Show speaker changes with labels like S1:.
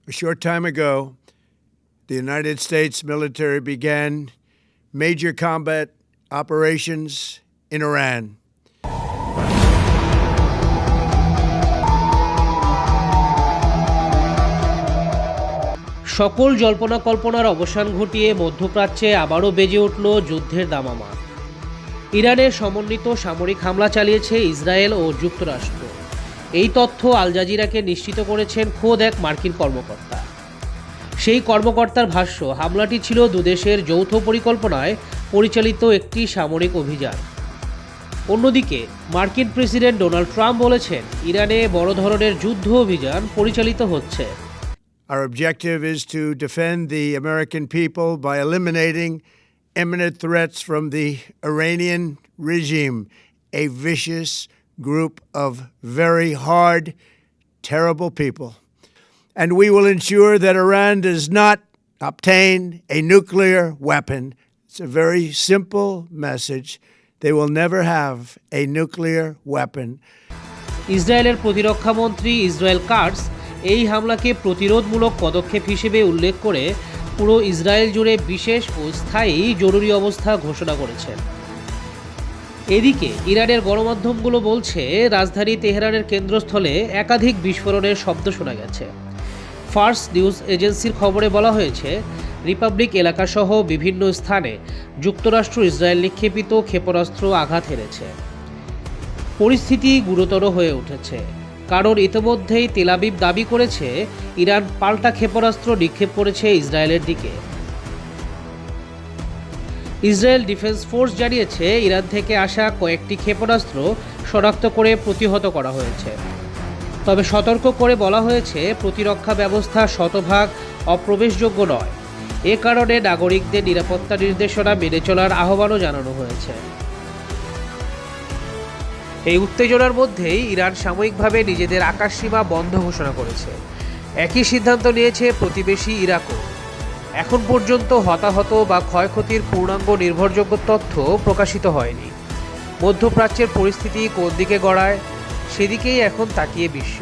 S1: A short time ago, the United States military began major combat operations in Iran.
S2: সকল জল্পনা কল্পনার অবসান ঘটিয়ে মধ্যপ্রাচ্যে আবারও বেজে উঠল যুদ্ধের দামামা। ইরানে সমন্বিত সামরিক হামলা চালিয়েছে ইসরায়েল ও যুক্তরাষ্ট্র। এই তথ্য আল জাজিরাকে নিশ্চিত করেছেন খোদ এক মার্কিন কর্মকর্তা। সেই কর্মকর্তার ভাষ্য, হামলাটি ছিল দুদেশের যৌথ পরিকল্পনায় পরিচালিত একটি সামরিক অভিযান। অন্যদিকে মার্কিন প্রেসিডেন্ট ডোনাল্ড ট্রাম্প বলেছেন, ইরানে বড় ধরনের যুদ্ধ অভিযান পরিচালিত হচ্ছে।
S1: Our objective is to defend the American people by eliminating imminent threats from the Iranian regime, a vicious group of very hard, terrible people. And we will ensure that Iran does not obtain a nuclear weapon. It's a very simple message. They will never have a nuclear weapon.
S2: ইসরায়েলের প্রতিরক্ষা মন্ত্রী Israel Katz এই হামলাকে প্রতিরোধমূলক পদক্ষেপ হিসেবে উল্লেখ করে পুরো Israel জুড়ে বিশেষ ও স্থায়ী জরুরি অবস্থা ঘোষণা করেছেন। এদিকে ইরানের গণমাধ্যমগুলো বলছে, রাজধানী তেহরানের কেন্দ্রস্থলে একাধিক বিস্ফোরণের শব্দ শোনা গেছে। ফার্স নিউজ এজেন্সির খবরে বলা হয়েছে, রিপাবলিক এলাকাসহ বিভিন্ন স্থানে যুক্তরাষ্ট্র ইসরায়েল নিক্ষেপিত ক্ষেপণাস্ত্র আঘাত হেনেছে। পরিস্থিতি গুরুতর হয়ে উঠেছে, কারণ ইতিমধ্যেই তেল আবিব দাবি করেছে ইরান পাল্টা ক্ষেপণাস্ত্র নিক্ষেপ করেছে ইসরায়েলের দিকে। ইসরায়েল ডিফেন্স ফোর্স জানিয়েছে, ইরান থেকে আসা কয়েকটি ক্ষেপণাস্ত্র শনাক্ত করে প্রতিহত করা হয়েছে। তবে সতর্ক করে বলা হয়েছে, প্রতিরক্ষা ব্যবস্থা শতভাগ অপ্রবেশযোগ্য নয়। এ কারণে নাগরিকদের নিরাপত্তা নির্দেশনা মেনে চলার আহ্বানও জানানো হয়েছে। এই উত্তেজনার মধ্যেই ইরান সাময়িকভাবে নিজেদের আকাশসীমা বন্ধ ঘোষণা করেছে। একই সিদ্ধান্ত নিয়েছে প্রতিবেশী ইরাকও। এখন পর্যন্ত হতাহত বা ক্ষয়ক্ষতির পূর্ণাঙ্গ নির্ভরযোগ্য তথ্য প্রকাশিত হয়নি। মধ্যপ্রাচ্যের পরিস্থিতি কোন দিকে গড়ায়, সেদিকেই এখন তাকিয়ে বিশ্ব।